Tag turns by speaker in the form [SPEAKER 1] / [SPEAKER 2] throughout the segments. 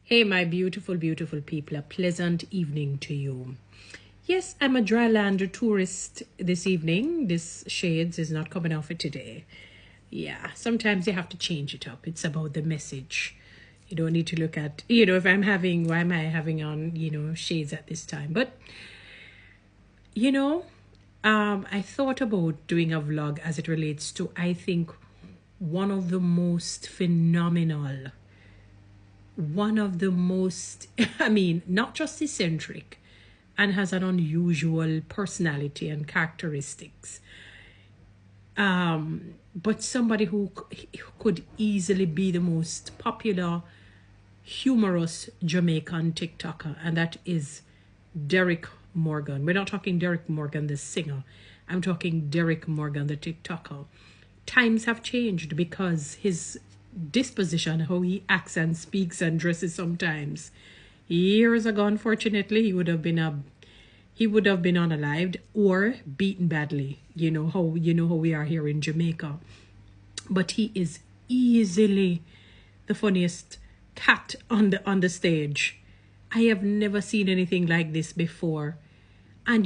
[SPEAKER 1] Hey, my beautiful, beautiful people, a pleasant evening to you. Yes, I'm a dryland tourist this evening. This shades is not coming off it today. Yeah, sometimes you have to change it up. It's about the message. You don't need to look at, if I'm having, why am I having on, shades at this time? But, you know, I thought about doing a vlog as it relates to, I think, one of the most phenomenal one of the most, I mean, not just eccentric and has an unusual personality and characteristics, but somebody who could easily be the most popular, humorous Jamaican TikToker, and that is Derrick Morgan. We're not talking Derrick Morgan, the singer. I'm talking Derrick Morgan, the TikToker. Times have changed because his disposition, how he acts and speaks and dresses sometimes. Years ago, unfortunately, he would have been unalived or beaten badly. How we are here in Jamaica. But he is easily the funniest cat on the stage. I have never seen anything like this before. And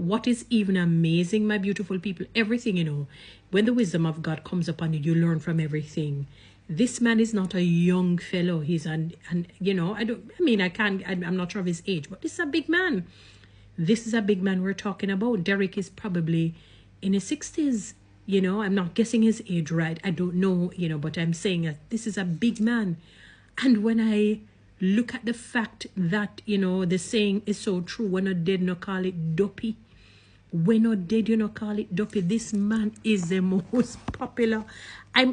[SPEAKER 1] what is even amazing, my beautiful people? Everything, when the wisdom of God comes upon you, you learn from everything. This man is not a young fellow. He's I'm not sure of his age, but this is a big man. This is a big man we're talking about. Derrick is probably in his 60s. I'm not guessing his age right. I don't know, but I'm saying that this is a big man. And when I look at the fact that, the saying is so true, when not dead, no call it dopey. When not dead, you no call it dopey. This man is the most popular. I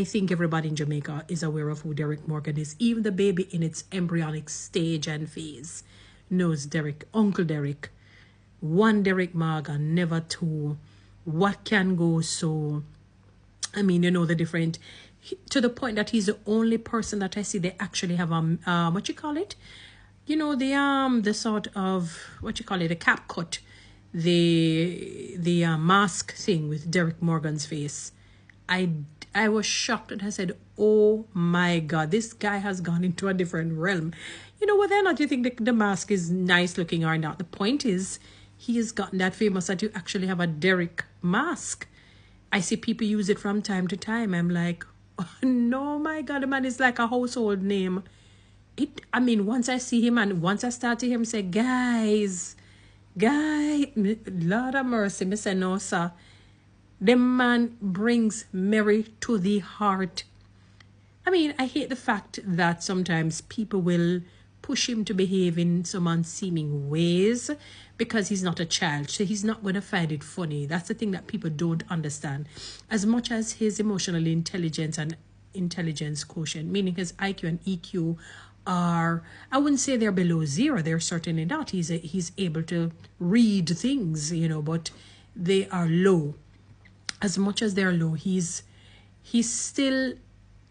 [SPEAKER 1] think everybody in Jamaica is aware of who Derrick Morgan is. Even the baby in its embryonic stage and phase knows Derrick, Uncle Derrick. One Derrick Morgan, never two. What can go so? I mean, the different, to the point that he's the only person that I see they actually have what you call it? The sort of, what you call it, a cap cut, the mask thing with Derrick Morgan's face. I was shocked and I said, oh my God, this guy has gone into a different realm. Whether or not you think the mask is nice looking or not, the point is he has gotten that famous that you actually have a Derrick mask. I see people use it from time to time. I'm like, oh, no, my God, the man is like a household name. Once I see him and once I start to hear him say, guys, Lord of mercy, me say, no, sir. The man brings Mary to the heart. I hate the fact that sometimes people will push him to behave in some unseeming ways because he's not a child. So he's not going to find it funny. That's the thing that people don't understand. As much as his emotional intelligence and intelligence quotient, meaning his IQ and EQ are, I wouldn't say they're below zero. They're certainly not. He's able to read things, but they are low. As much as they're low, he's still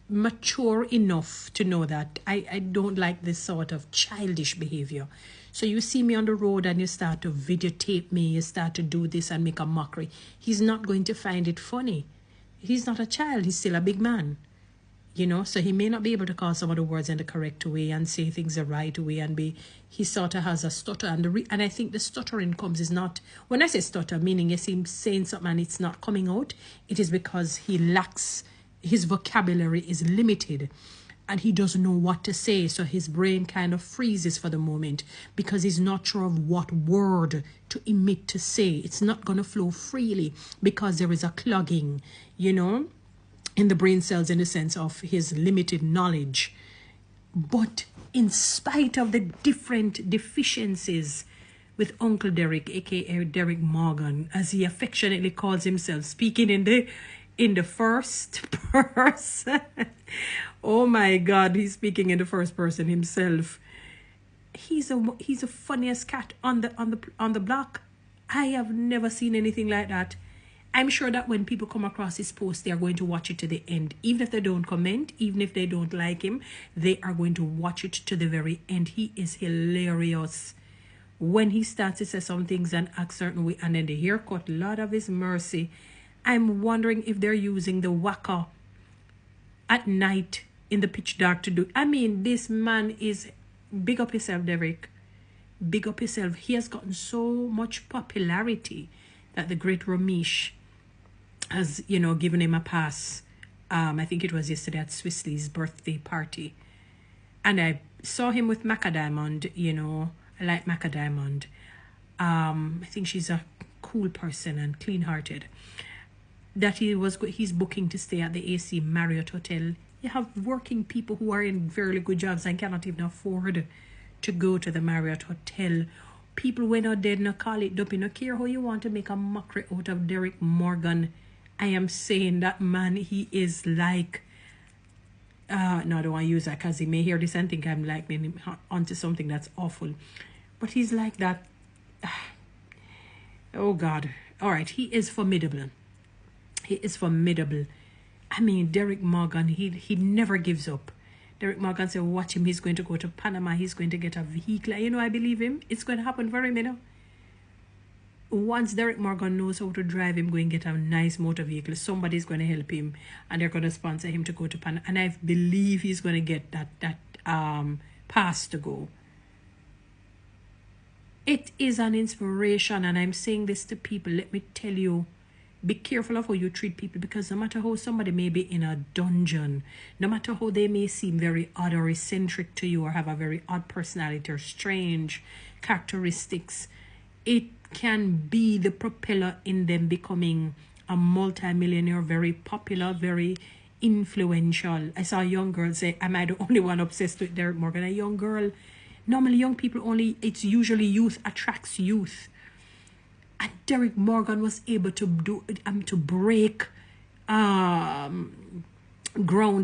[SPEAKER 1] mature enough to know that I don't like this sort of childish behavior. So you see me on the road and you start to videotape me, you start to do this and make a mockery. He's not going to find it funny. He's not a child, he's still a big man. So he may not be able to call some of the words in the correct way and say things the right way he sort of has a stutter. And I think the stuttering comes is not, when I say stutter, meaning you see him saying something and it's not coming out, it is because he lacks, his vocabulary is limited and he doesn't know what to say. So his brain kind of freezes for the moment because he's not sure of what word to emit to say. It's not going to flow freely because there is a clogging, in the brain cells in the sense of his limited knowledge. But in spite of the different deficiencies with Uncle Derrick, aka Derrick Morgan, as he affectionately calls himself, speaking in the first person. Oh my God, he's speaking in the first person himself. He's a funniest cat on the block. I have never seen anything like that. I'm sure that when people come across his post, they are going to watch it to the end. Even if they don't comment, even if they don't like him, they are going to watch it to the very end. He is hilarious. When he starts to say some things and act certain way, and then the haircut, Lord of his mercy. I'm wondering if they're using the whacker at night in the pitch dark to do. I mean, this man is, big up yourself, Derrick. Big up yourself. He has gotten so much popularity that the great Ramesh has, you know, given him a pass. I think it was yesterday at Swissley's birthday party. And I saw him with Macadiamond, you know. I like Macadiamond. I think she's a cool person and clean-hearted. That he's booking to stay at the AC Marriott Hotel. You have working people who are in very good jobs and cannot even afford to go to the Marriott Hotel. People when are dead, no call it dopey, no care how you want to make a mockery out of Derrick Morgan. I am saying that man, he is like, no, I don't want to use that because he may hear this and think I'm like onto something that's awful. But he's like that. Oh God. All right, he is formidable. He is formidable. I mean, Derrick Morgan, he never gives up. Derrick Morgan said, watch him, he's going to go to Panama, he's going to get a vehicle. You know, I believe him. It's going to happen for him, you know. Once Derrick Morgan knows how to drive him, go and get a nice motor vehicle, somebody's going to help him and they're going to sponsor him to go to Panama. And I believe he's going to get that pass to go. It is an inspiration, and I'm saying this to people. Let me tell you, be careful of how you treat people, because no matter how somebody may be in a dungeon, no matter how they may seem very odd or eccentric to you or have a very odd personality or strange characteristics, it can be the propeller in them becoming a multi-millionaire, very popular, very influential. I saw a young girl say, am I the only one obsessed with Derrick Morgan? A young girl. Normally young people only, it's usually youth attracts youth. And Derrick Morgan was able to break ground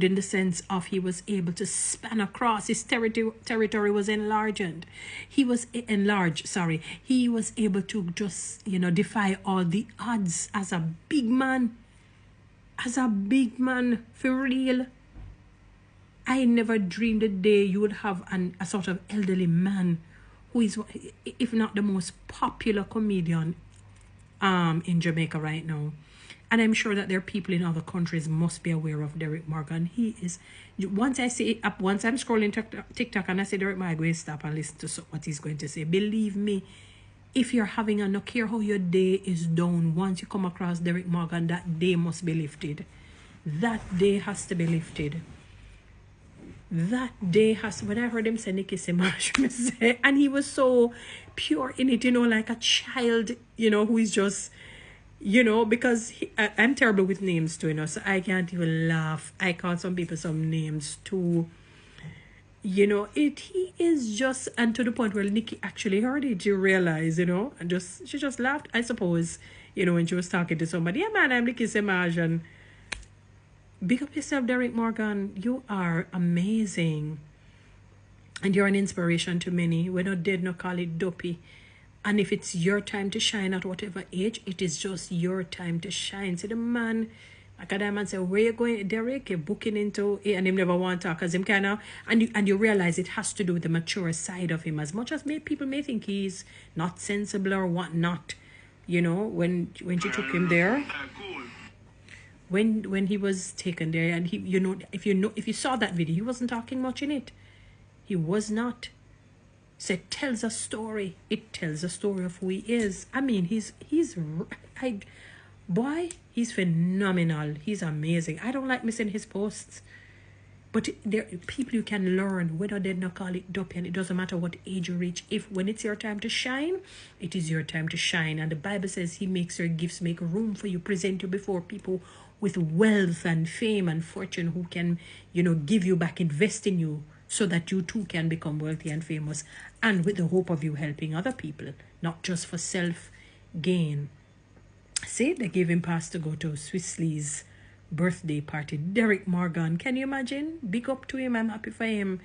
[SPEAKER 1] in the sense of he was able to span across. His territory was enlarged. He was enlarged, sorry. He was able to just, you know, defy all the odds as a big man. As a big man, for real. I never dreamed the day you would have a sort of elderly man who is, if not the most popular comedian in Jamaica right now. And I'm sure that there are people in other countries must be aware of Derrick Morgan. He is, once I'm scrolling TikTok and I say Derrick Morgan, I'm going to stop and listen to what he's going to say. Believe me, if you're having no care how your day is down, once you come across Derrick Morgan, that day must be lifted. That day has to be lifted. That day has, when I heard him say Nikki Semash, and he was so pure in it, you know, like a child, you know, who is just, you know, because I'm terrible with names too, you know, so I can't even laugh. I call some people some names too, you know, he is just, and to the point where Nikki actually heard it, you realize, you know, and she just laughed, I suppose, you know, when she was talking to somebody. Yeah, man, I'm Nikki Semash, and big up yourself, Derrick Morgan. You are amazing. And you're an inspiration to many. We're not dead, no call it dopey. And if it's your time to shine at whatever age, it is just your time to shine. See the man, like a man say, where you going, Derrick? You're booking into it, and him never want to talk, because him kind of, and you realize it has to do with the mature side of him. As much as people may think he's not sensible or whatnot, you know, when she took him there. When he was taken there, and he, you know, if you saw that video, he wasn't talking much in it. He was not. So it tells a story. It tells a story of who he is. I mean, he's phenomenal. He's amazing. I don't like missing his posts, but there are people you can learn, whether they not call it dopey, and it doesn't matter what age you reach. When it's your time to shine, it is your time to shine. And the Bible says he makes your gifts make room for you, present you before people with wealth and fame and fortune who can, you know, give you back, invest in you, so that you too can become wealthy and famous, and with the hope of you helping other people, not just for self gain. See, they gave him pass to go to Swissley's birthday party. Derrick Morgan, can you imagine? Big up to him. I'm happy for him.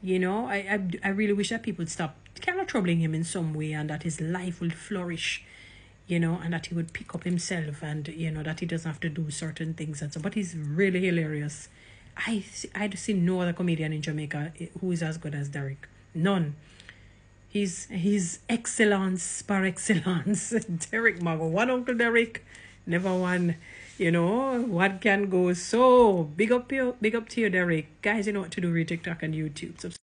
[SPEAKER 1] You know, I really wish that people would stop kind of troubling him in some way, and that his life will flourish, you know, and that he would pick up himself, and, you know, that he doesn't have to do certain things and so. But he's really hilarious. I'd seen no other comedian in Jamaica who is as good as Derrick. None. He's excellence par excellence. Derrick Morgan. One Uncle Derrick, never one You know, what can go? So big up to you, Derrick. Guys, you know what to do with TikTok and YouTube.